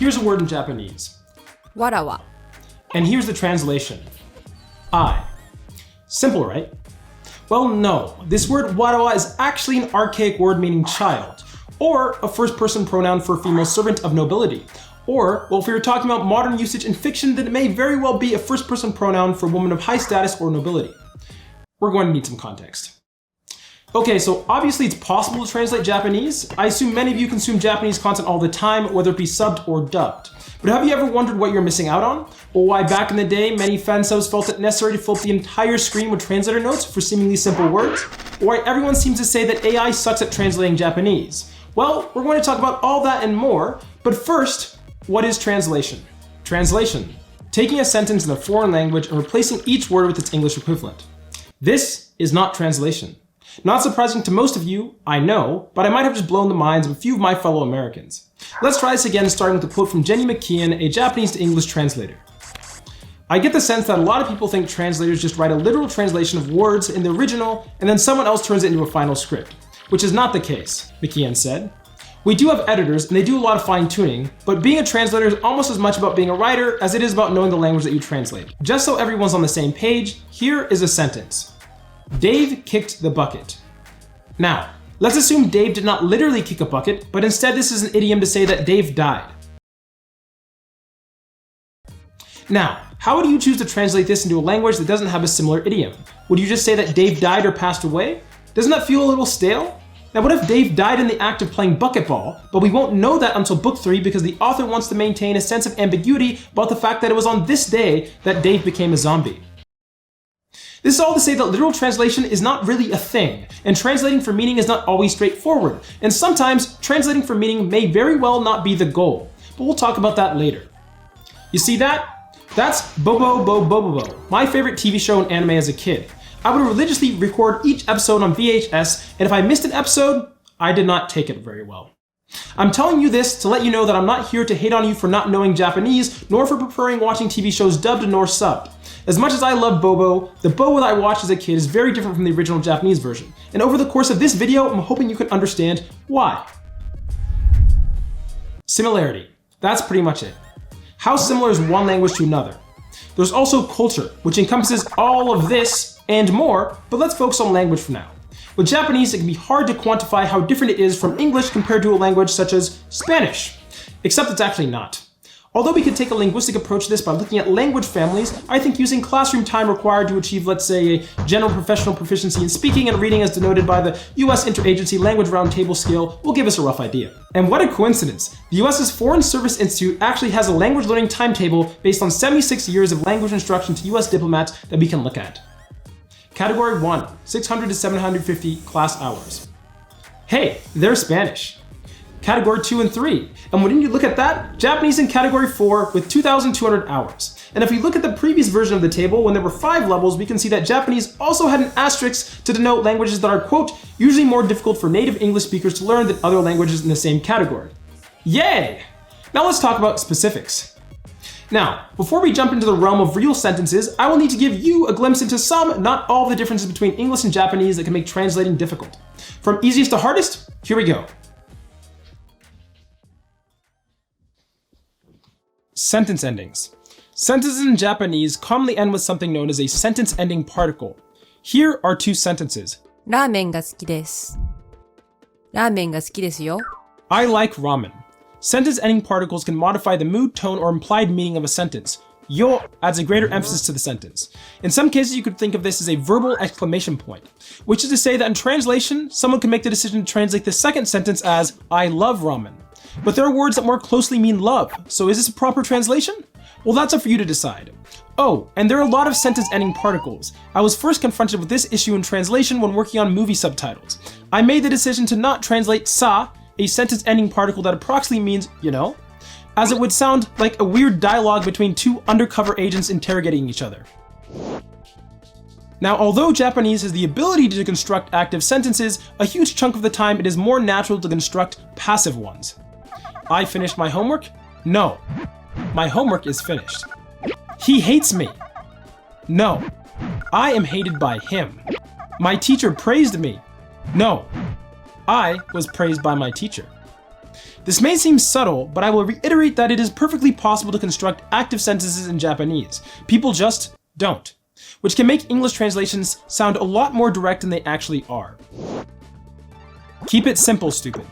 Here's a word in Japanese. わらわ And here's the translation. I. Simple, right? Well, no. This word warawa is actually an archaic word meaning child, or a first-person pronoun for a female servant of nobility. Or, well, if we were talking about modern usage in fiction, then it may very well be a first-person pronoun for a woman of high status or nobility. We're going to need some context. Okay, so obviously it's possible to translate Japanese. I assume many of you consume Japanese content all the time, whether it be subbed or dubbed. But have you ever wondered what you're missing out on? Or why back in the day, many fan subs felt it necessary to fill up the entire screen with translator notes for seemingly simple words? Or why everyone seems to say that AI sucks at translating Japanese? Well, we're going to talk about all that and more, but first, what is translation? Translation: taking a sentence in a foreign language and replacing each word with its English equivalent. This is not translation. Not surprising to most of you, I know, but I might have just blown the minds of a few of my fellow Americans. Let's try this again, starting with a quote from Jenny McKeon, a Japanese to English translator. I get the sense that a lot of people think translators just write a literal translation of words in the original and then someone else turns it into a final script, which is not the case, McKeon said. We do have editors and they do a lot of fine-tuning, but being a translator is almost as much about being a writer as it is about knowing the language that you translate. Just so everyone's on the same page, here is a sentence. Dave kicked the bucket. Now, let's assume Dave did not literally kick a bucket, but instead this is an idiom to say that Dave died. Now, how would you choose to translate this into a language that doesn't have a similar idiom? Would you just say that Dave died or passed away? Doesn't that feel a little stale? Now what if Dave died in the act of playing bucketball, but we won't know that until book 3 because the author wants to maintain a sense of ambiguity about the fact that it was on this day that Dave became a zombie. This is all to say that literal translation is not really a thing, and translating for meaning is not always straightforward, and sometimes translating for meaning may very well not be the goal, but we'll talk about that later. You see that? That's Bobobo, my favorite TV show and anime as a kid. I would religiously record each episode on VHS, and if I missed an episode, I did not take it very well. I'm telling you this to let you know that I'm not here to hate on you for not knowing Japanese, nor for preferring watching TV shows dubbed nor subbed. As much as I love Bobo, the Bobo that I watched as a kid is very different from the original Japanese version, and over the course of this video, I'm hoping you can understand why. Similarity. That's pretty much it. How similar is one language to another? There's also culture, which encompasses all of this and more, but let's focus on language for now. With Japanese, it can be hard to quantify how different it is from English compared to a language such as Spanish, except it's actually not. Although we could take a linguistic approach to this by looking at language families, I think using classroom time required to achieve, let's say, a general professional proficiency in speaking and reading as denoted by the US Interagency Language Roundtable Scale will give us a rough idea. And what a coincidence! The US's Foreign Service Institute actually has a language learning timetable based on 76 years of language instruction to US diplomats that we can look at. Category 1, 600 to 750 class hours. Hey, they're Spanish. Category 2 and 3. And when you look at that, Japanese in Category 4 with 2,200 hours. And if we look at the previous version of the table, when there were 5 levels, we can see that Japanese also had an asterisk to denote languages that are, quote, usually more difficult for native English speakers to learn than other languages in the same category. Yay! Now let's talk about specifics. Now, before we jump into the realm of real sentences, I will need to give you a glimpse into some, not all, the differences between English and Japanese that can make translating difficult. From easiest to hardest, here we go. Sentence endings. Sentences in Japanese commonly end with something known as a sentence ending particle. Here are 2 sentences. ラーメンが好きです。ラーメンが好きですよ。 I like ramen. Sentence ending particles can modify the mood, tone, or implied meaning of a sentence. Yo adds a greater emphasis to the sentence. In some cases, you could think of this as a verbal exclamation point, which is to say that in translation, someone can make the decision to translate the second sentence as I love ramen. But there are words that more closely mean love, so is this a proper translation? Well, that's up for you to decide. Oh, and there are a lot of sentence ending particles. I was first confronted with this issue in translation when working on movie subtitles. I made the decision to not translate sa, a sentence ending particle that approximately means, you know, as it would sound like a weird dialogue between 2 undercover agents interrogating each other. Now, although Japanese has the ability to construct active sentences, a huge chunk of the time it is more natural to construct passive ones. I finished my homework? No. My homework is finished. He hates me. No. I am hated by him. My teacher praised me. No. I was praised by my teacher. This may seem subtle, but I will reiterate that it is perfectly possible to construct active sentences in Japanese. People just don't, which can make English translations sound a lot more direct than they actually are. Keep it simple, stupid.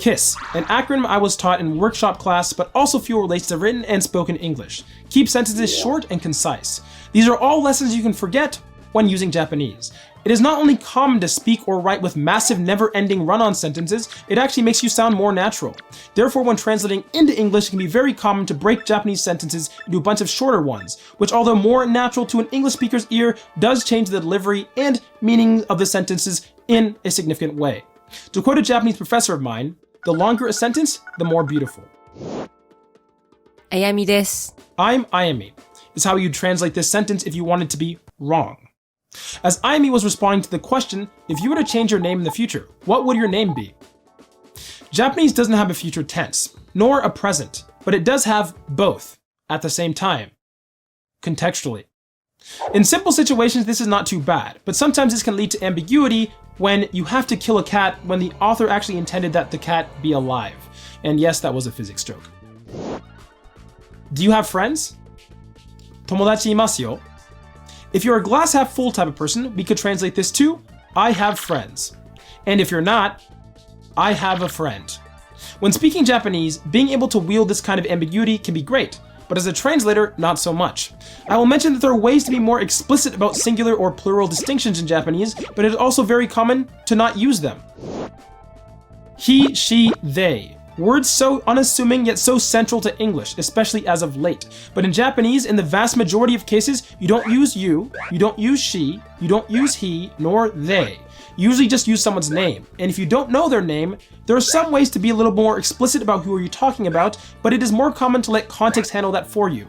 KISS, an acronym I was taught in workshop class, but also feel relates to written and spoken English. Keep sentences short and concise. These are all lessons you can forget when using Japanese. It is not only common to speak or write with massive never-ending run-on sentences, it actually makes you sound more natural. Therefore, when translating into English, it can be very common to break Japanese sentences into a bunch of shorter ones, which although more natural to an English speaker's ear, does change the delivery and meaning of the sentences in a significant way. To quote a Japanese professor of mine, the longer a sentence, the more beautiful. Ayami desu. I'm Ayami is how you'd translate this sentence if you wanted to be wrong. As Ayami was responding to the question, if you were to change your name in the future, what would your name be? Japanese doesn't have a future tense, nor a present, but it does have both at the same time, contextually. In simple situations, this is not too bad, but sometimes this can lead to ambiguity when you have to kill a cat when the author actually intended that the cat be alive. And yes, that was a physics joke. Do you have friends? Tomodachi imasu yo. If you're a glass half full type of person, we could translate this to, I have friends. And if you're not, I have a friend. When speaking Japanese, being able to wield this kind of ambiguity can be great, but as a translator, not so much. I will mention that there are ways to be more explicit about singular or plural distinctions in Japanese, but it is also very common to not use them. He, she, they. Words so unassuming yet so central to English, especially as of late. But in Japanese, in the vast majority of cases, you don't use you don't use she, you don't use he, nor they. You usually just use someone's name. And if you don't know their name, there are some ways to be a little more explicit about who are you talking about, but it is more common to let context handle that for you.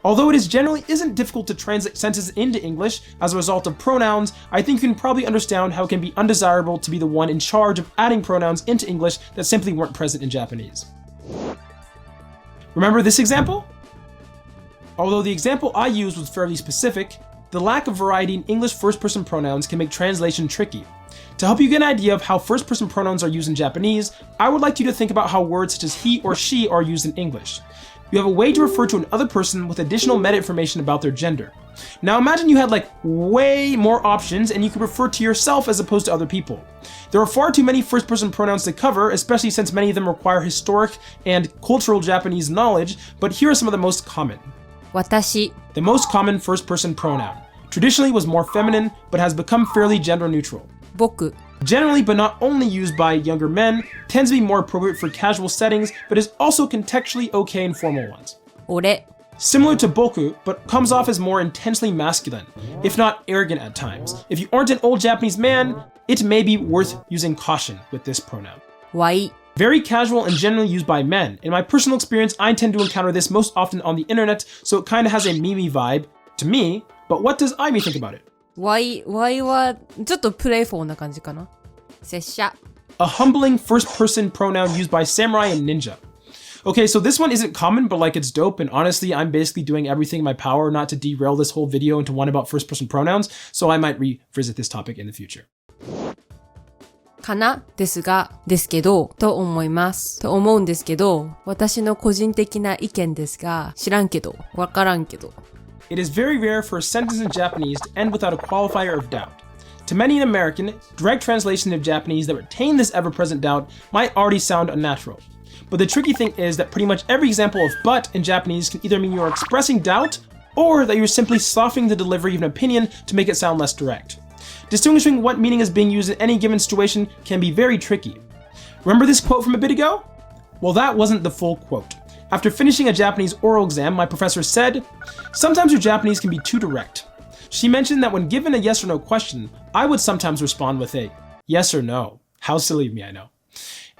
Although it generally isn't difficult to translate sentences into English as a result of pronouns, I think you can probably understand how it can be undesirable to be the one in charge of adding pronouns into English that simply weren't present in Japanese. Remember this example? Although the example I used was fairly specific, the lack of variety in English first-person pronouns can make translation tricky. To help you get an idea of how first-person pronouns are used in Japanese, I would like you to think about how words such as he or she are used in English. You have a way to refer to another person with additional meta information about their gender. Now imagine you had way more options and you could refer to yourself as opposed to other people. There are far too many first-person pronouns to cover, especially since many of them require historic and cultural Japanese knowledge, but here are some of the most common. Watashi. The most common first-person pronoun. Traditionally was more feminine, but has become fairly gender neutral. Boku. Generally, but not only used by younger men, tends to be more appropriate for casual settings, but is also contextually okay in formal ones. Ore. Similar to boku, but comes off as more intensely masculine, if not arrogant at times. If you aren't an old Japanese man, it may be worth using caution with this pronoun. Wai. Very casual and generally used by men. In my personal experience, I tend to encounter this most often on the internet, so it kind of has a Mimi vibe to me, but what does Aimi think about it? ワイはちょっとプレイフォーな感じかな。拙者。A humbling first-person pronoun used by samurai and ninja. Okay, so this one isn't common, but it's dope, and honestly, I'm basically doing everything in my power not to derail this whole video into one about first-person pronouns, so I might revisit this topic in the future. かなですが、ですけど、と思います。と思うんですけど、私の個人的な意見ですが、知らんけど、わからんけど。It is very rare for a sentence in Japanese to end without a qualifier of doubt. To many in American, direct translation of Japanese that retain this ever-present doubt might already sound unnatural. But the tricky thing is that pretty much every example of but in Japanese can either mean you're expressing doubt or that you're simply softening the delivery of an opinion to make it sound less direct. Distinguishing what meaning is being used in any given situation can be very tricky. Remember this quote from a bit ago? Well, that wasn't the full quote. After finishing a Japanese oral exam, my professor said, "Sometimes your Japanese can be too direct." She mentioned that when given a yes or no question, I would sometimes respond with a yes or no. How silly of me, I know.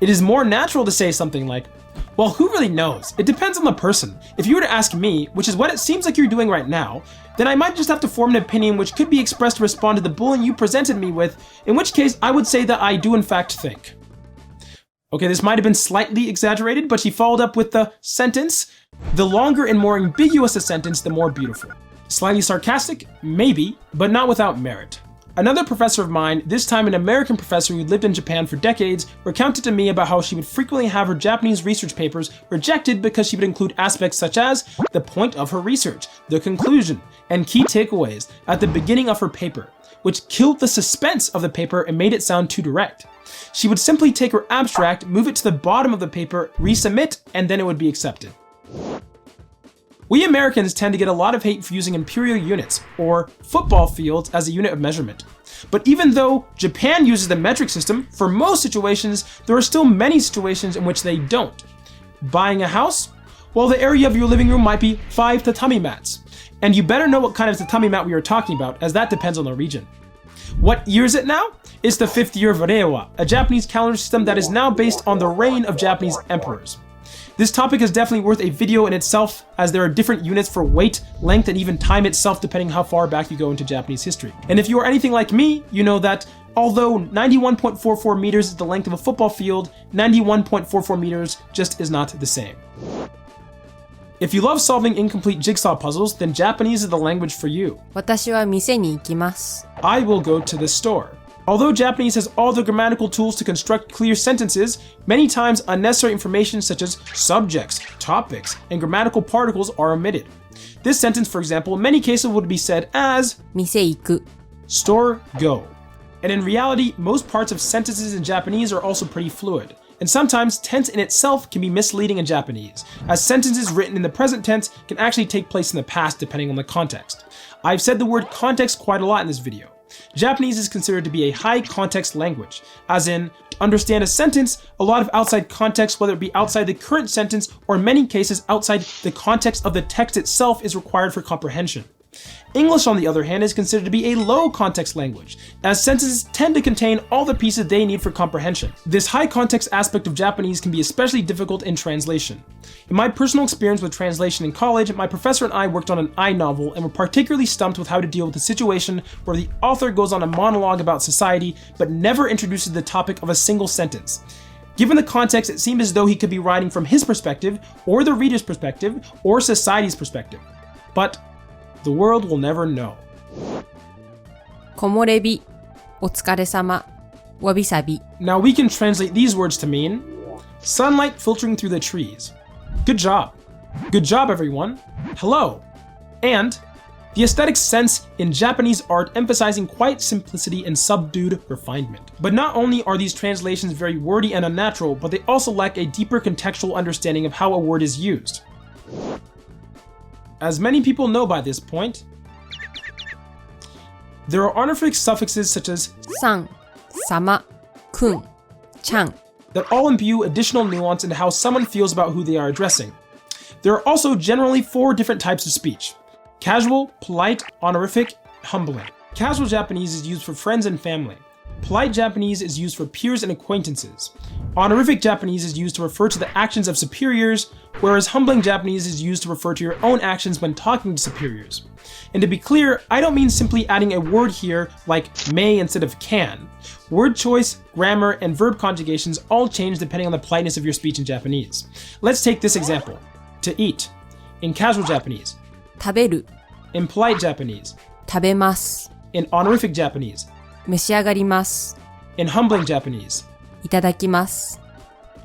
It is more natural to say something like, well, who really knows? It depends on the person. If you were to ask me, which is what it seems like you're doing right now, then I might just have to form an opinion which could be expressed to respond to the bullying you presented me with, in which case I would say that I do in fact think. Okay, this might have been slightly exaggerated, but she followed up with the sentence, the longer and more ambiguous a sentence, the more beautiful. Slightly sarcastic? Maybe, but not without merit. Another professor of mine, this time an American professor who lived in Japan for decades, recounted to me about how she would frequently have her Japanese research papers rejected because she would include aspects such as the point of her research, the conclusion, and key takeaways at the beginning of her paper, which killed the suspense of the paper and made it sound too direct. She would simply take her abstract, move it to the bottom of the paper, resubmit, and then it would be accepted. We Americans tend to get a lot of hate for using imperial units, or football fields, as a unit of measurement. But even though Japan uses the metric system, for most situations, there are still many situations in which they don't. Buying a house? Well, the area of your living room might be 5 tatami mats. And you better know what kind of tatami mat we are talking about, as that depends on the region. What year is it now? It's the 5th year of Reiwa, a Japanese calendar system that is now based on the reign of Japanese emperors. This topic is definitely worth a video in itself, as there are different units for weight, length, and even time itself depending how far back you go into Japanese history. And if you are anything like me, you know that although 91.44 meters is the length of a football field, 91.44 meters just is not the same. If you love solving incomplete jigsaw puzzles, then Japanese is the language for you. 私は店に行きます。 I will go to the store. Although Japanese has all the grammatical tools to construct clear sentences, many times unnecessary information such as subjects, topics, and grammatical particles are omitted. This sentence, for example, in many cases would be said as 店行く。 store go. And in reality, most parts of sentences in Japanese are also pretty fluid. And sometimes tense in itself can be misleading in Japanese, as sentences written in the present tense can actually take place in the past depending on the context. I've said the word context quite a lot in this video. Japanese is considered to be a high context language, as in, to understand a sentence, a lot of outside context, whether it be outside the current sentence or in many cases outside the context of the text itself, is required for comprehension. English, on the other hand, is considered to be a low context language, as sentences tend to contain all the pieces they need for comprehension. This high context aspect of Japanese can be especially difficult in translation. In my personal experience with translation in college, my professor and I worked on an I novel and were particularly stumped with how to deal with a situation where the author goes on a monologue about society but never introduces the topic of a single sentence. Given the context, it seemed as though he could be writing from his perspective, or the reader's perspective, or society's perspective. But the world will never know. 木漏れ日、お疲れ様、わびさび。 Now we can translate these words to mean sunlight filtering through the trees. Good job. Good job, everyone. Hello. And the aesthetic sense in Japanese art emphasizing quiet simplicity and subdued refinement. But not only are these translations very wordy and unnatural, but they also lack a deeper contextual understanding of how a word is used. As many people know by this point, there are honorific suffixes such as さん、さま、くん、ちゃん。 that all imbue additional nuance into how someone feels about who they are addressing. There are also generally 4 different types of speech: casual, polite, honorific, humbling. Casual Japanese is used for friends and family. Polite Japanese is used for peers and acquaintances. Honorific Japanese is used to refer to the actions of superiors, whereas humbling Japanese is used to refer to your own actions when talking to superiors. And to be clear, I don't mean simply adding a word here like may instead of can. Word choice, grammar, and verb conjugations all change depending on the politeness of your speech in Japanese. Let's take this example. To eat. In casual Japanese. 食べる、 In polite Japanese. 食べます。 In honorific Japanese. 召し上がります。 In humbling Japanese. いただきます。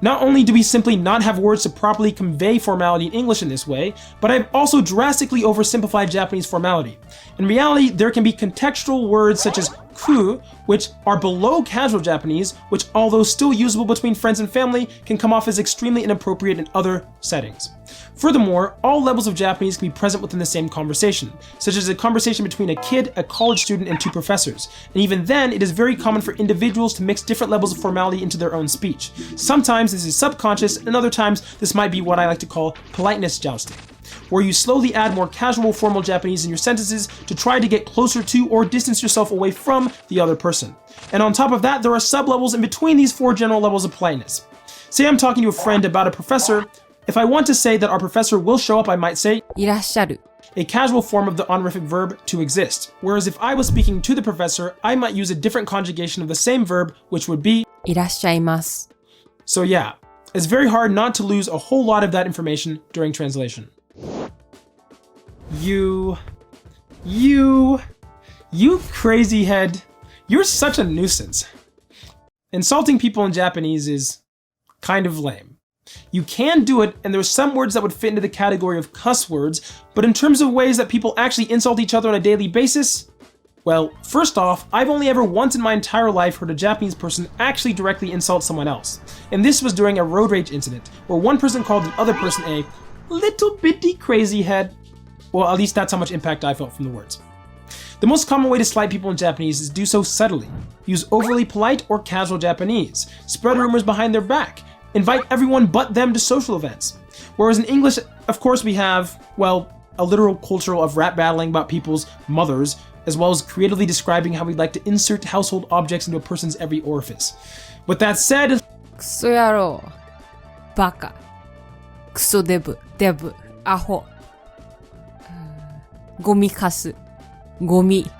Not only do we simply not have words to properly convey formality in English in this way, but I've also drastically oversimplified Japanese formality. In reality, there can be contextual words such as ku, which are below casual Japanese, which, although still usable between friends and family, can come off as extremely inappropriate in other settings. Furthermore, all levels of Japanese can be present within the same conversation, such as a conversation between a kid, a college student, and 2 professors. And even then, it is very common for individuals to mix different levels of formality into their own speech. Sometimes this is subconscious, and other times this might be what I like to call politeness jousting, where you slowly add more casual formal Japanese in your sentences to try to get closer to or distance yourself away from the other person. And on top of that, there are sub-levels in between these 4 general levels of politeness. Say I'm talking to a friend about a professor. If I want to say that our professor will show up, I might say いらっしゃる。 a casual form of the honorific verb to exist. Whereas if I was speaking to the professor, I might use a different conjugation of the same verb, which would be いらっしゃいます。 So yeah, it's very hard not to lose a whole lot of that information during translation. You crazy head. You're such a nuisance. Insulting people in Japanese is kind of lame. You can do it, and there's some words that would fit into the category of cuss words, but in terms of ways that people actually insult each other on a daily basis, well, first off, I've only ever once in my entire life heard a Japanese person actually directly insult someone else, and this was during a road rage incident, where one person called the other person a little bitty crazy head. Well, at least that's how much impact I felt from the words. The most common way to slight people in Japanese is to do so subtly. Use overly polite or casual Japanese, spread rumors behind their back, invite everyone but them to social events. Whereas in English, of course, we have, well, a literal culture of rap battling about people's mothers, as well as creatively describing how we'd like to insert household objects into a person's every orifice. With that said, クソ野郎、バカ、クソデブ、アホ、ゴミカス、ゴミ。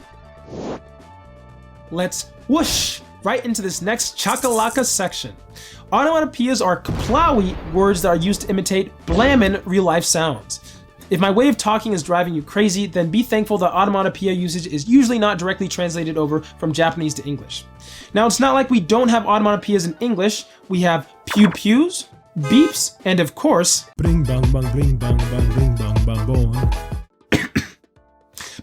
let's whoosh right into this next chakalaka section. Onomatopoeias are kaplawi words that are used to imitate blammin' real-life sounds. If my way of talking is driving you crazy, then be thankful that onomatopoeia usage is usually not directly translated over from Japanese to English. Now, it's not like we don't have onomatopoeias in English. We have pew-pews, beeps, and of course, Bring bang bang bring bang bang bring bang bang boom.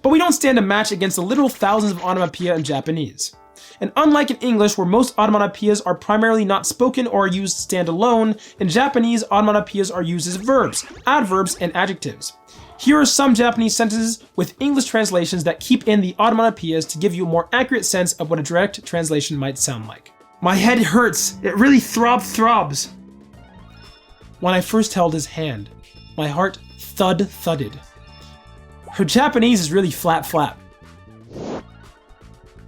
but we don't stand a match against the literal thousands of onomatopoeia in Japanese. And unlike in English, where most onomatopoeias are primarily not spoken or are used standalone, in Japanese, onomatopoeias are used as verbs, adverbs, and adjectives. Here are some Japanese sentences with English translations that keep in the onomatopoeias to give you a more accurate sense of what a direct translation might sound like. My head hurts. It really throbs. When I first held his hand, my heart thudded. Her Japanese is really flap.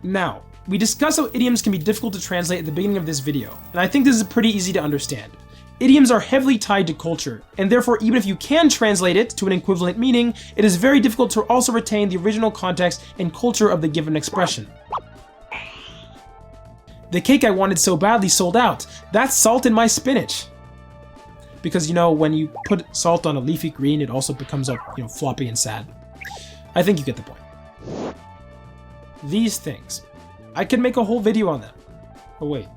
Now, we discussed how idioms can be difficult to translate at the beginning of this video, and I think this is pretty easy to understand. Idioms are heavily tied to culture, and therefore even if you can translate it to an equivalent meaning, it is very difficult to also retain the original context and culture of the given expression. The cake I wanted so badly sold out. That's salt in my spinach. Because, you know, when you put salt on a leafy green, it also becomes, floppy and sad. I think you get the point. These things. I could make a whole video on them. Oh wait,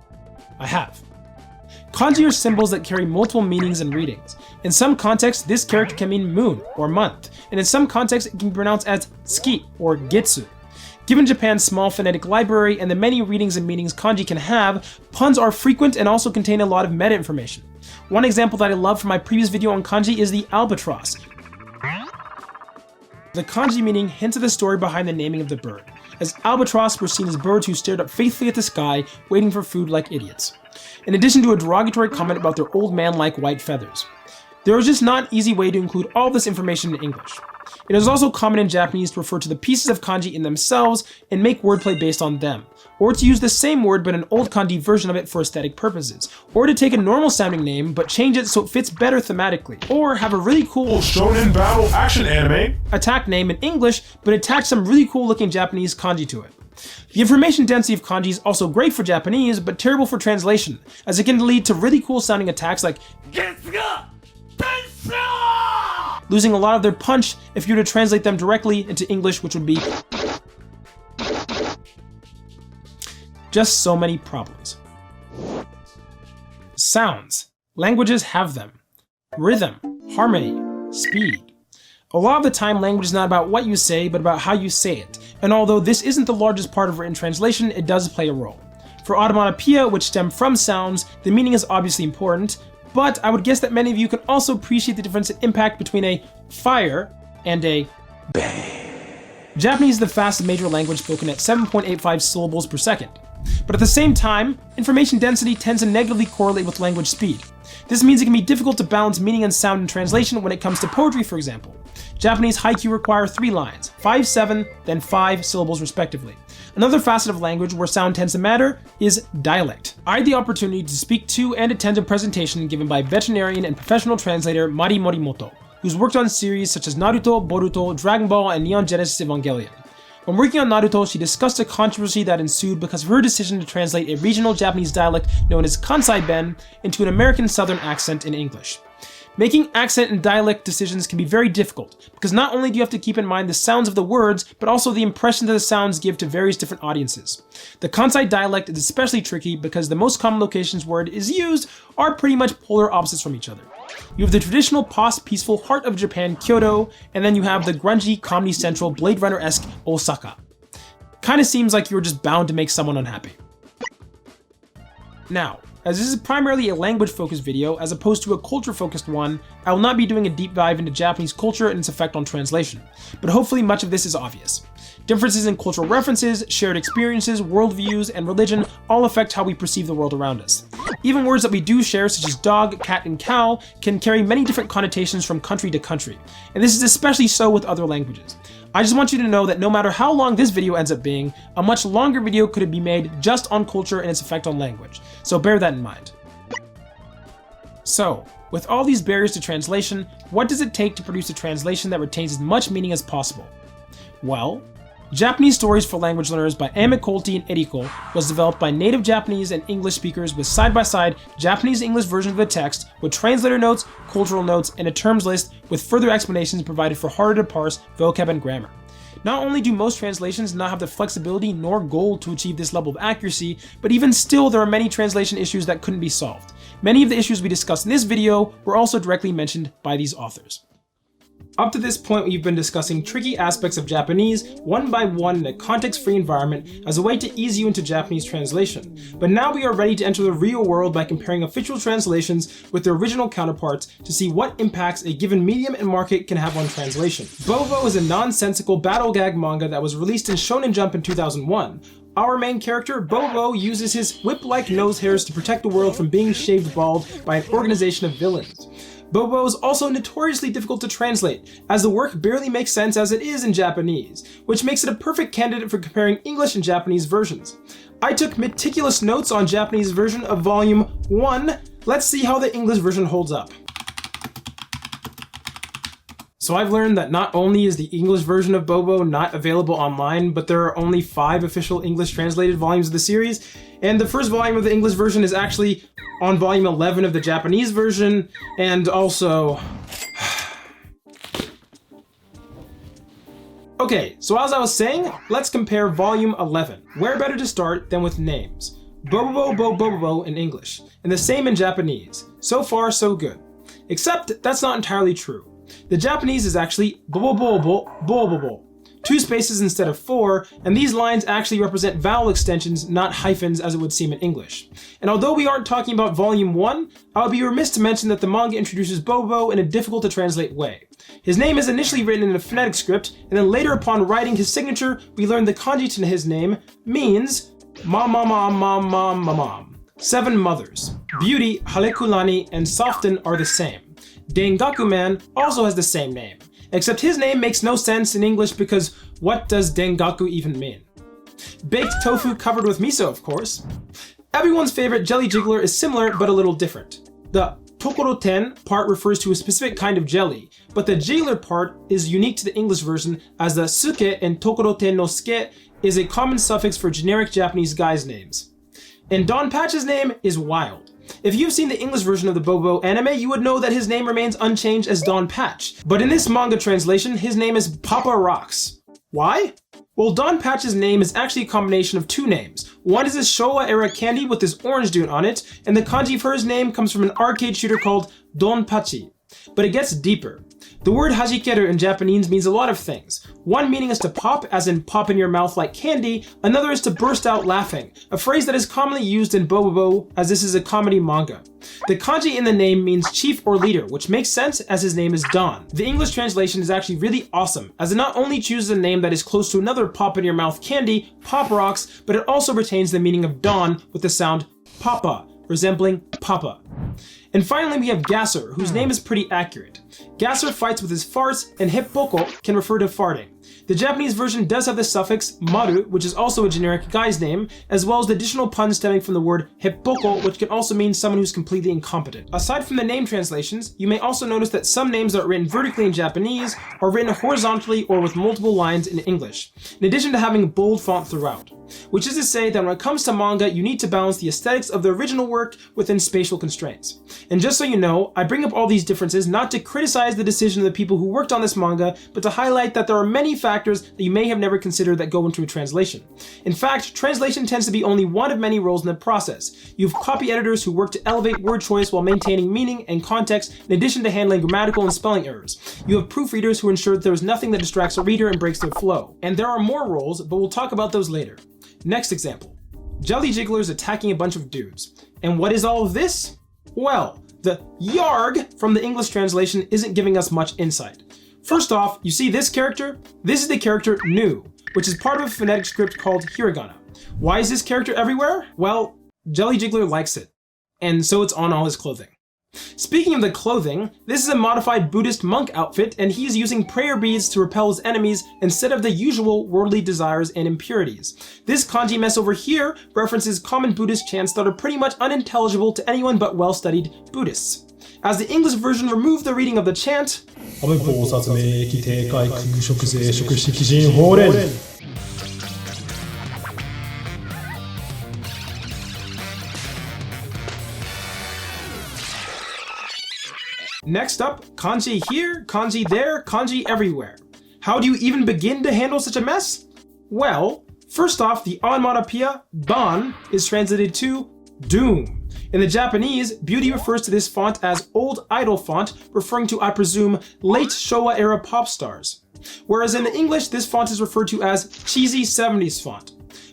I have. Kanji are symbols that carry multiple meanings and readings. In some contexts, this character can mean moon or month, and in some contexts, it can be pronounced as tsuki or getsu. Given Japan's small phonetic library and the many readings and meanings kanji can have, puns are frequent and also contain a lot of meta information. One example that I love from my previous video on kanji is the albatross. The kanji meaning hints at the story behind the naming of the bird, as albatross were seen as birds who stared up faithfully at the sky, waiting for food like idiots, in addition to a derogatory comment about their old man-like white feathers. There is just not an easy way to include all this information in English. It is also common in Japanese to refer to the pieces of kanji in themselves and make wordplay based on them, or to use the same word but an old kanji version of it for aesthetic purposes, or to take a normal sounding name but change it so it fits better thematically, or have a really cool Shonen battle action anime. attack name in English but attach some really cool looking Japanese kanji to it. The information density of kanji is also great for Japanese but terrible for translation, as it can lead to really cool sounding attacks like losing a lot of their punch if you were to translate them directly into English, which would be just so many problems. Sounds. Languages have them. Rhythm, harmony, speed. A lot of the time, language is not about what you say, but about how you say it. And although this isn't the largest part of written translation, it does play a role. For onomatopoeia, which stem from sounds, the meaning is obviously important, but I would guess that many of you can also appreciate the difference in impact between a fire and a bang. Japanese is the fastest major language spoken at 7.85 syllables per second. But at the same time, information density tends to negatively correlate with language speed. This means it can be difficult to balance meaning and sound in translation when it comes to poetry, for example. Japanese haiku require 3 lines, 5, 7, then 5 syllables respectively. Another facet of language where sound tends to matter is dialect. I had the opportunity to speak to and attend a presentation given by veterinarian and professional translator Mari Morimoto, who's worked on series such as Naruto, Boruto, Dragon Ball, and Neon Genesis Evangelion. When working on Naruto, she discussed a controversy that ensued because of her decision to translate a regional Japanese dialect known as Kansai Ben into an American Southern accent in English. Making accent and dialect decisions can be very difficult, because not only do you have to keep in mind the sounds of the words, but also the impression that the sounds give to various different audiences. The Kansai dialect is especially tricky because the most common locations where it is used are pretty much polar opposites from each other. You have the traditional peaceful heart of Japan, Kyoto, and then you have the grungy, Comedy Central, Blade Runner-esque Osaka. Kinda seems like you were just bound to make someone unhappy. Now, as this is primarily a language-focused video as opposed to a culture-focused one, I will not be doing a deep dive into Japanese culture and its effect on translation, but hopefully much of this is obvious. Differences in cultural references, shared experiences, worldviews, and religion all affect how we perceive the world around us. Even words that we do share, such as dog, cat, and cow, can carry many different connotations from country to country, and this is especially so with other languages. I just want you to know that no matter how long this video ends up being, a much longer video could be made just on culture and its effect on language, so bear that in mind. So, with all these barriers to translation, what does it take to produce a translation that retains as much meaning as possible? Well, Japanese Stories for Language Learners by Emmit and Jeryco was developed by native Japanese and English speakers with side-by-side Japanese-English version of the text with translator notes, cultural notes, and a terms list with further explanations provided for harder to parse vocab and grammar. Not only do most translations not have the flexibility nor goal to achieve this level of accuracy, but even still there are many translation issues that couldn't be solved. Many of the issues we discussed in this video were also directly mentioned by these authors. Up to this point, we've been discussing tricky aspects of Japanese one by one in a context-free environment as a way to ease you into Japanese translation. But now we are ready to enter the real world by comparing official translations with their original counterparts to see what impacts a given medium and market can have on translation. Bobobo is a nonsensical battle gag manga that was released in Shonen Jump in 2001. Our main character, Bobobo, uses his whip-like nose hairs to protect the world from being shaved bald by an organization of villains. Bobobo is also notoriously difficult to translate, as the work barely makes sense as it is in Japanese, which makes it a perfect candidate for comparing English and Japanese versions. I took meticulous notes on Japanese version of Volume 1. Let's see how the English version holds up. So I've learned that not only is the English version of Bobo not available online, but there are only 5 official English translated volumes of the series, and the first volume of the English version is actually on volume 11 of the Japanese version, and also... Okay, so as I was saying, let's compare volume 11. Where better to start than with names? Bobobo in English, and the same in Japanese. So far, so good. Except, that's not entirely true. The Japanese is actually Bobobo, 2 spaces instead of 4, and these lines actually represent vowel extensions, not hyphens as it would seem in English. And although we aren't talking about volume 1, I would be remiss to mention that the manga introduces Bobobo in a difficult to translate way. His name is initially written in a phonetic script, and then later upon writing his signature, we learn the kanji to his name means mom. 7 mothers. Beauty, Halekulani, and Soften are the same. Dengaku-man also has the same name, except his name makes no sense in English because what does Dengaku even mean? Baked tofu covered with miso, of course. Everyone's favorite jelly jiggler is similar but a little different. The tokoroten part refers to a specific kind of jelly, but the jiggler part is unique to the English version as the suke and tokoroten no suke is a common suffix for generic Japanese guys' names. And Don Patch's name is Wild. If you've seen the English version of the Bobobo anime, you would know that his name remains unchanged as Don Patch. But in this manga translation, his name is Papa Rocks. Why? Well, Don Patch's name is actually a combination of 2 names. One is his Showa-era candy with this orange dude on it, and the kanji for his name comes from an arcade shooter called Don Pachi. But it gets deeper. The word hajikeru in Japanese means a lot of things. One meaning is to pop, as in pop in your mouth like candy. Another is to burst out laughing, a phrase that is commonly used in Bobobo as this is a comedy manga. The kanji in the name means chief or leader, which makes sense as his name is Don. The English translation is actually really awesome, as it not only chooses a name that is close to another pop in your mouth candy, Pop Rocks, but it also retains the meaning of Don with the sound papa, resembling papa. And finally, we have Gasser, whose name is pretty accurate. Gasser fights with his farts, and hippoko can refer to farting. The Japanese version does have the suffix maru, which is also a generic guy's name, as well as the additional pun stemming from the word hippoko, which can also mean someone who's completely incompetent. Aside from the name translations, you may also notice that some names that are written vertically in Japanese are written horizontally or with multiple lines in English, in addition to having bold font throughout. Which is to say that when it comes to manga, you need to balance the aesthetics of the original work within spatial constraints. And just so you know, I bring up all these differences not to criticize the decision of the people who worked on this manga, but to highlight that there are many factors that you may have never considered that go into a translation. In fact, translation tends to be only one of many roles in the process. You have copy editors who work to elevate word choice while maintaining meaning and context, in addition to handling grammatical and spelling errors. You have proofreaders who ensure that there is nothing that distracts a reader and breaks their flow. And there are more roles, but we'll talk about those later. Next example. Jelly Jiggler's attacking a bunch of dudes. And what is all of this? Well, the yarg from the English translation isn't giving us much insight. First off, you see this character? This is the character nu, which is part of a phonetic script called hiragana. Why is this character everywhere? Well, Jelly Jiggler likes it, and so it's on all his clothing. Speaking of the clothing, this is a modified Buddhist monk outfit, and he's using prayer beads to repel his enemies instead of the usual worldly desires and impurities. This kanji mess over here references common Buddhist chants that are pretty much unintelligible to anyone but well-studied Buddhists. As the English version removed the reading of the chant, next up, kanji here, kanji there, kanji everywhere. How do you even begin to handle such a mess? Well, first off, the onomatopoeia, ban, is translated to doom. In the Japanese, beauty refers to this font as old idol font, referring to, I presume, late Showa era pop stars. Whereas in the English, this font is referred to as cheesy 70s font.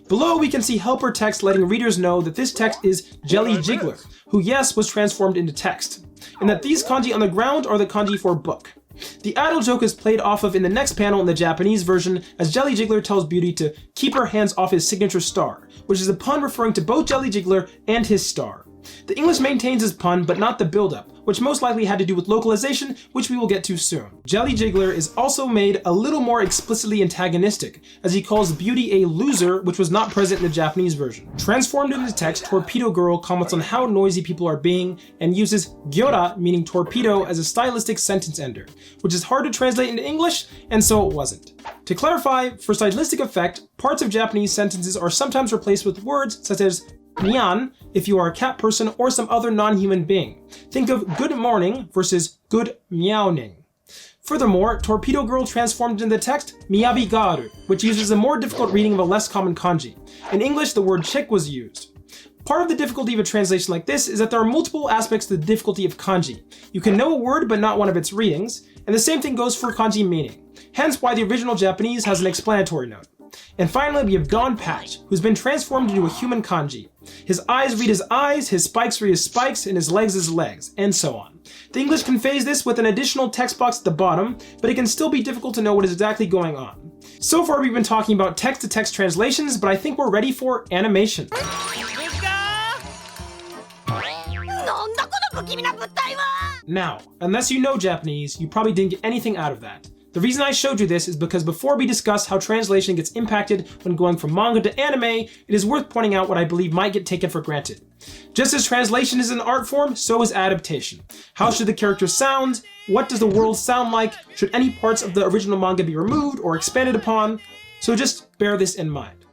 Below, we can see helper text letting readers know that this text is Jelly Jiggler, who yes, was transformed into text, and that these kanji on the ground are the kanji for book. The idol joke is played off of in the next panel in the Japanese version, as Jelly Jiggler tells Beauty to keep her hands off his signature star, which is a pun referring to both Jelly Jiggler and his star. The English maintains his pun, but not the build-up, which most likely had to do with localization, which we will get to soon. Jelly Jiggler is also made a little more explicitly antagonistic, as he calls Beauty a loser, which was not present in the Japanese version. Transformed into text, Torpedo Girl comments on how noisy people are being, and uses gyora, meaning torpedo, as a stylistic sentence ender, which is hard to translate into English, and so it wasn't. To clarify, for stylistic effect, parts of Japanese sentences are sometimes replaced with words such as nyan if you are a cat person or some other non-human being. Think of good morning versus good meowing. Furthermore, Torpedo Girl transformed into the text miyabi-garu, which uses a more difficult reading of a less common kanji. In English, the word chick was used. Part of the difficulty of a translation like this is that there are multiple aspects to the difficulty of kanji. You can know a word but not one of its readings, and the same thing goes for kanji meaning. Hence why the original Japanese has an explanatory note. And finally, we have Don Patch, who's been transformed into a human kanji. His eyes read as eyes, his spikes read as spikes, and his legs as legs, and so on. The English conveys this with an additional text box at the bottom, but it can still be difficult to know what is exactly going on. So far, we've been talking about text-to-text translations, but I think we're ready for animation. Now, unless you know Japanese, you probably didn't get anything out of that. The reason I showed you this is because before we discuss how translation gets impacted when going from manga to anime, it is worth pointing out what I believe might get taken for granted. Just as translation is an art form, so is adaptation. How should the character sound? What does the world sound like? Should any parts of the original manga be removed or expanded upon? So just bear this in mind.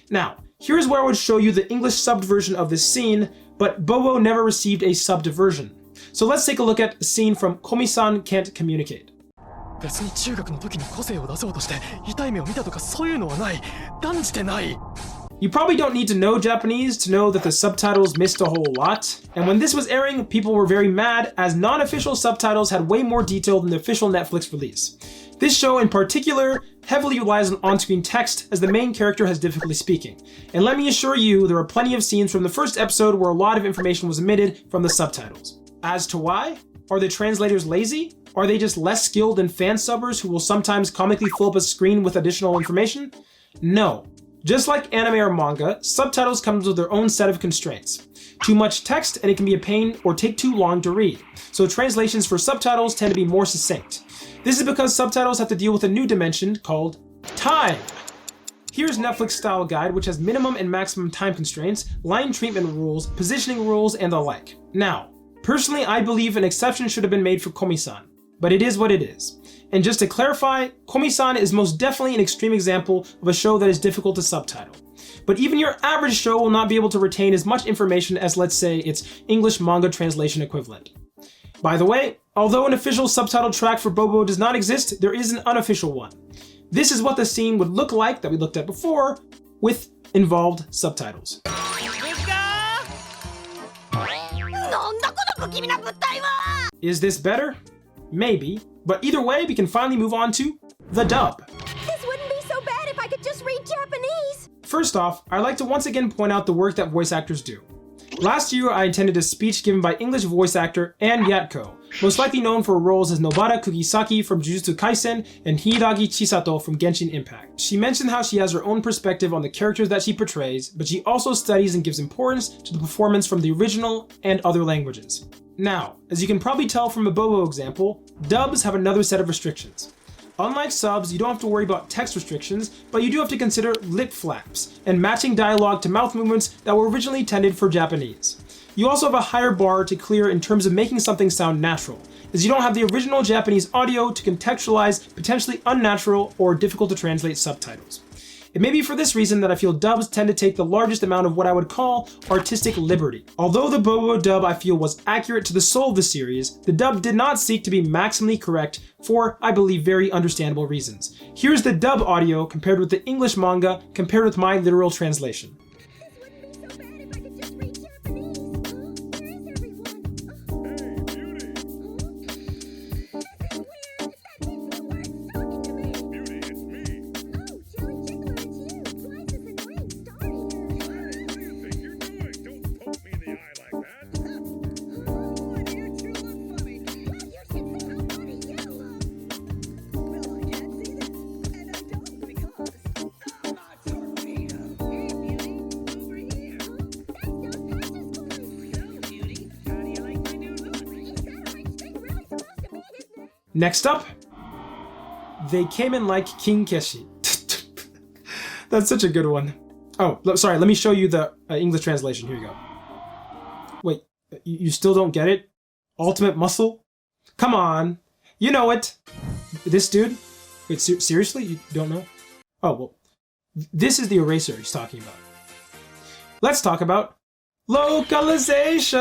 Now, here's where I would show you the English subbed version of this scene, but Bobo never received a subbed version. So let's take a look at a scene from Komi-san Can't Communicate. 別に中学の時に個性を出そうとして痛い目を見たとかそういうのはない断じてない You probably don't need to know Japanese to know that the subtitles missed a whole lot. And when this was airing, people were very mad as non-official subtitles had way more detail than the official Netflix release. This show in particular heavily relies on on-screen text as the main character has difficulty speaking. And let me assure you, there are plenty of scenes from the first episode where a lot of information was omitted from the subtitles. As to why? Are the translators lazy? Are they just less skilled than fan subbers who will sometimes comically fill up a screen with additional information? No. Just like anime or manga, subtitles come with their own set of constraints. too much text and it can be a pain or take too long to read. So translations for subtitles tend to be more succinct. This is because subtitles have to deal with a new dimension called time. Here's Netflix's style guide, which has minimum and maximum time constraints, line treatment rules, positioning rules, and the like. Now, personally, I believe an exception should have been made for Komi-san, but it is what it is. And just to clarify, Komi-san is most definitely an extreme example of a show that is difficult to subtitle. But even your average show will not be able to retain as much information as, let's say, its English manga translation equivalent. By the way, although an official subtitle track for Bobobo does not exist, there is an unofficial one. This is what the scene would look like that we looked at before, with involved subtitles. Is this better? Maybe, but either way, we can finally move on to the dub. This wouldn't be so bad if I could just read Japanese. First off, I'd like to once again point out the work that voice actors do. Last year, I attended a speech given by English voice actor Ann Yatco, most likely known for roles as Nobara Kugisaki from Jujutsu Kaisen and Hiiragi Chisato from Genshin Impact. She mentioned how she has her own perspective on the characters that she portrays, but she also studies and gives importance to the performance from the original and other languages. Now, as you can probably tell from a Bobo example, dubs have another set of restrictions. Unlike subs, you don't have to worry about text restrictions, but you do have to consider lip flaps and matching dialogue to mouth movements that were originally intended for Japanese. You also have a higher bar to clear in terms of making something sound natural, as you don't have the original Japanese audio to contextualize potentially unnatural or difficult to translate subtitles. It may be for this reason that I feel dubs tend to take the largest amount of what I would call artistic liberty. Although the Bobo dub I feel was accurate to the soul of the series, the dub did not seek to be maximally correct for, I believe, very understandable reasons. Here's the dub audio compared with the English manga compared with my literal translation. Next up, they came in like King Keshi. That's such a good one. Oh, sorry, let me show you the English translation. Here you go. Wait, you still don't get it? Ultimate muscle? Come on, you know it. This dude? Wait, seriously? You don't know? Oh, well, this is the eraser he's talking about. Let's talk about localization.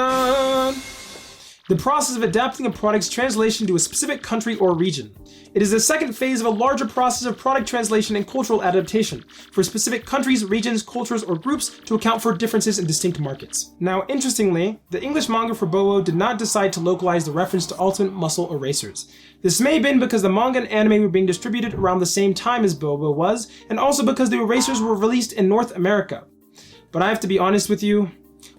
The process of adapting a product's translation to a specific country or region. It is the second phase of a larger process of product translation and cultural adaptation for specific countries, regions, cultures, or groups to account for differences in distinct markets. Now, interestingly, the English manga for Bobo did not decide to localize the reference to ultimate muscle erasers. This may have been because the manga and anime were being distributed around the same time as Bobo was, and also because the erasers were released in North America. But I have to be honest with you,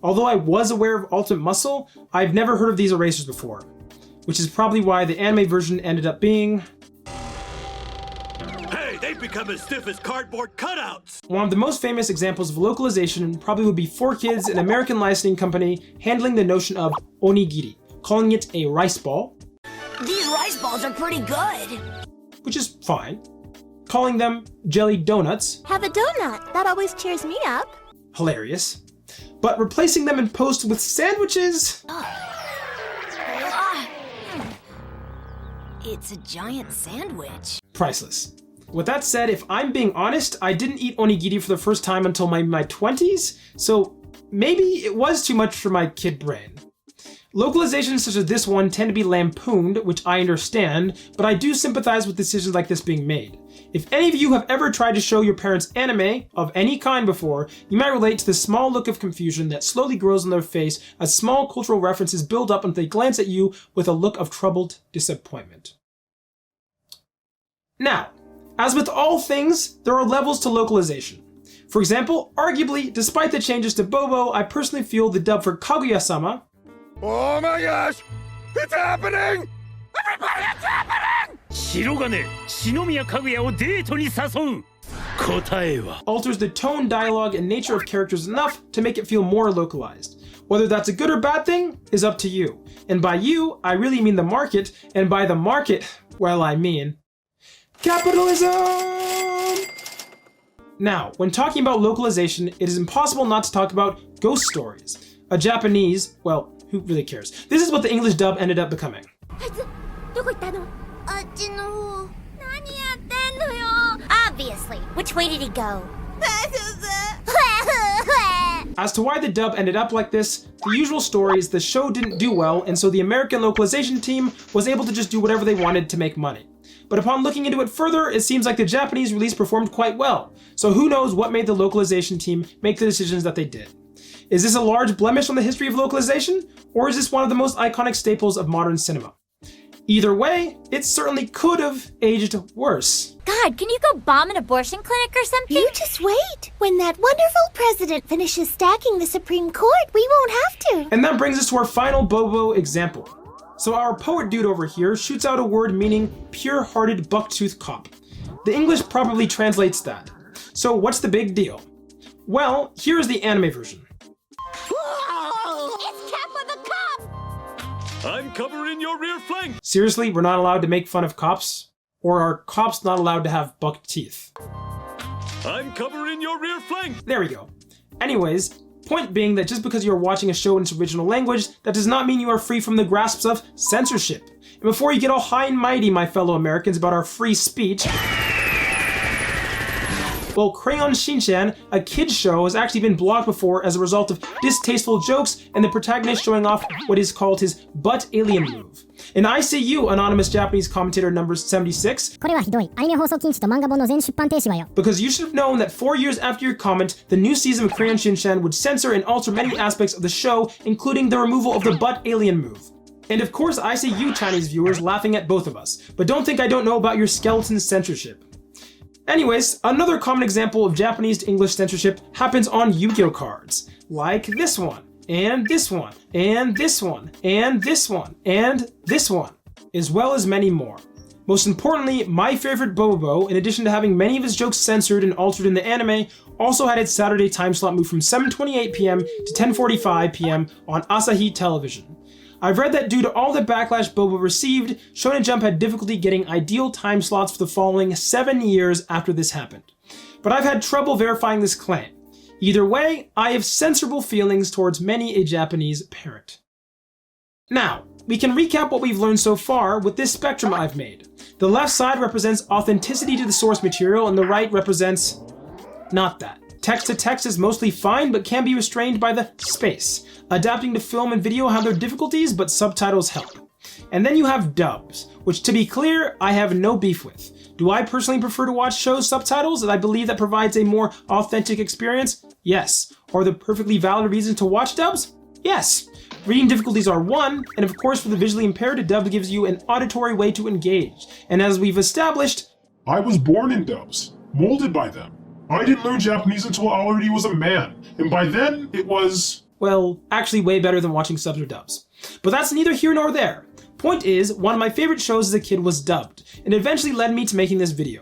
although I was aware of Ultimate Muscle, I've never heard of these erasers before, which is probably why the anime version ended up being... Hey, they've become as stiff as cardboard cutouts! One of the most famous examples of localization probably would be 4Kids, an American licensing company, handling the notion of onigiri, calling it a rice ball. These rice balls are pretty good. Which is fine. Calling them jelly donuts. Have a donut. That always cheers me up. Hilarious. But replacing them in post with sandwiches? It's a giant sandwich. Priceless. With that said, if I'm being honest, I didn't eat onigiri for the first time until my 20s, so maybe it was too much for my kid brain. Localizations such as this one tend to be lampooned, which I understand, but I do sympathize with decisions like this being made. If any of you have ever tried to show your parents anime of any kind before, you might relate to the small look of confusion that slowly grows on their face as small cultural references build up until they glance at you with a look of troubled disappointment. Now, as with all things, there are levels to localization. For example, arguably, despite the changes to Bobo, I personally feel the dub for Kaguya-sama. Oh my gosh! It's happening! Everybody, it's happening! 白金篠宮かぐやをデートに誘う答えは alters the tone, dialogue, and nature of characters enough to make it feel more localized. Whether that's a good or bad thing is up to you. And by you, I really mean the market, and by the market, well, I mean capitalism! Now, when talking about localization, it is impossible not to talk about ghost stories. A Japanese, well, who really cares? This is what the English dub ended up becoming. Obviously. Which way did he go? As to why the dub ended up like this, the usual story is the show didn't do well, and so the American localization team was able to just do whatever they wanted to make money. But upon looking into it further, it seems like the Japanese release performed quite well, so who knows what made the localization team make the decisions that they did. Is this a large blemish on the history of localization, or is this one of the most iconic staples of modern cinema? Either way, it certainly could have aged worse. God, can you go bomb an abortion clinic or something? You just wait. When that wonderful president finishes stacking the Supreme Court, we won't have to. And that brings us to our final Bobobo example. So our poet dude over here shoots out a word meaning pure-hearted buck-toothed cop. The English probably translates that. So what's the big deal? Well, here's the anime version. It's Kappa the cop! I'm covering your rear flank. Seriously, we're not allowed to make fun of cops? Or are cops not allowed to have buck teeth? I'm covering your rear flank. There we go. Anyways, point being that just because you're watching a show in its original language, that does not mean you are free from the grasps of censorship. And before you get all high and mighty, my fellow Americans, about our free speech, well, Crayon Shinchan, a kid's show, has actually been blocked before as a result of distasteful jokes and the protagonist showing off what is called his butt alien move. And I say you, anonymous Japanese commentator number 76, because you should have known that 4 years after your comment, the new season of Crayon Shinchan would censor and alter many aspects of the show, including the removal of the butt alien move. And of course, I say you, Chinese viewers, laughing at both of us, but don't think I don't know about your skeleton censorship. Anyways, another common example of Japanese to English censorship happens on Yu-Gi-Oh cards, like this one, and this one, and this one, and this one, and this one, as well as many more. Most importantly, my favorite Bobobo, in addition to having many of his jokes censored and altered in the anime, also had its Saturday time slot moved from 7:28 p.m. to 10:45 p.m. on Asahi Television. I've read that due to all the backlash Bobo received, Shonen Jump had difficulty getting ideal time slots for the following 7 years after this happened. But I've had trouble verifying this claim. Either way, I have censorable feelings towards many a Japanese parent. Now, we can recap what we've learned so far with this spectrum I've made. The left side represents authenticity to the source material, and the right represents not that. Text to text is mostly fine, but can be restrained by the space. Adapting to film and video have their difficulties, but subtitles help. And then you have dubs, which to be clear, I have no beef with. Do I personally prefer to watch shows subtitles, and I believe that provides a more authentic experience? Yes. Are there perfectly valid reasons to watch dubs? Yes. Reading difficulties are one, and of course for the visually impaired, a dub gives you an auditory way to engage. And as we've established, I was born in dubs, molded by them. I didn't learn Japanese until I already was a man, and by then it was... well, actually way better than watching subs or dubs. But that's neither here nor there. Point is, one of my favorite shows as a kid was dubbed, and eventually led me to making this video.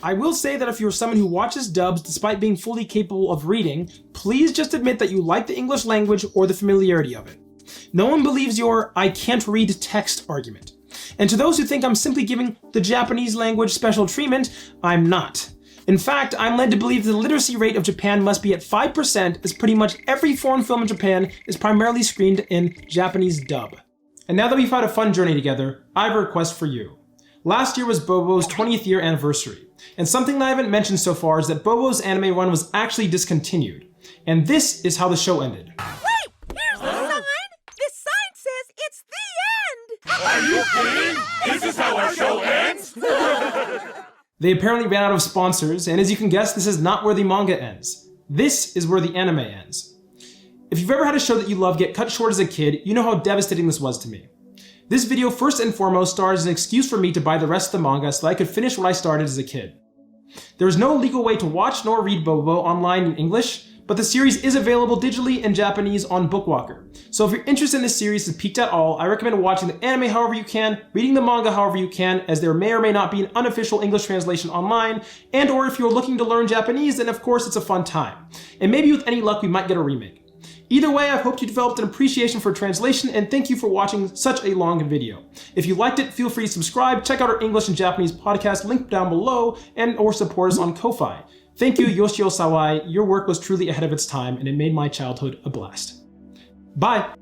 I will say that if you're someone who watches dubs despite being fully capable of reading, please just admit that you like the English language or the familiarity of it. No one believes your "I can't read text" argument. And to those who think I'm simply giving the Japanese language special treatment, I'm not. In fact, I'm led to believe the literacy rate of Japan must be at 5%, as pretty much every foreign film in Japan is primarily screened in Japanese dub. And now that we've had a fun journey together, I have a request for you. Last year was Bobo's 20th year anniversary, and something that I haven't mentioned so far is that Bobo's anime run was actually discontinued. And this is how the show ended. Wait! Here's the sign! The sign says it's the end! Are you kidding? This is how our show ends? They apparently ran out of sponsors, and as you can guess, this is not where the manga ends. This is where the anime ends. If you've ever had a show that you love get cut short as a kid, you know how devastating this was to me. This video first and foremost started as an excuse for me to buy the rest of the manga so that I could finish what I started as a kid. There is no legal way to watch nor read Bobobo online in English, but the series is available digitally in Japanese on Bookwalker. So if you're interested in this series and peaked at all, I recommend watching the anime however you can, reading the manga however you can, as there may or may not be an unofficial English translation online, and or if you're looking to learn Japanese, then of course it's a fun time. And maybe with any luck we might get a remake. Either way, I hope you developed an appreciation for translation, and thank you for watching such a long video. If you liked it, feel free to subscribe, check out our English and Japanese podcast linked down below, or support us on Ko-Fi. Thank you, Yoshio Sawai. Your work was truly ahead of its time, and it made my childhood a blast. Bye!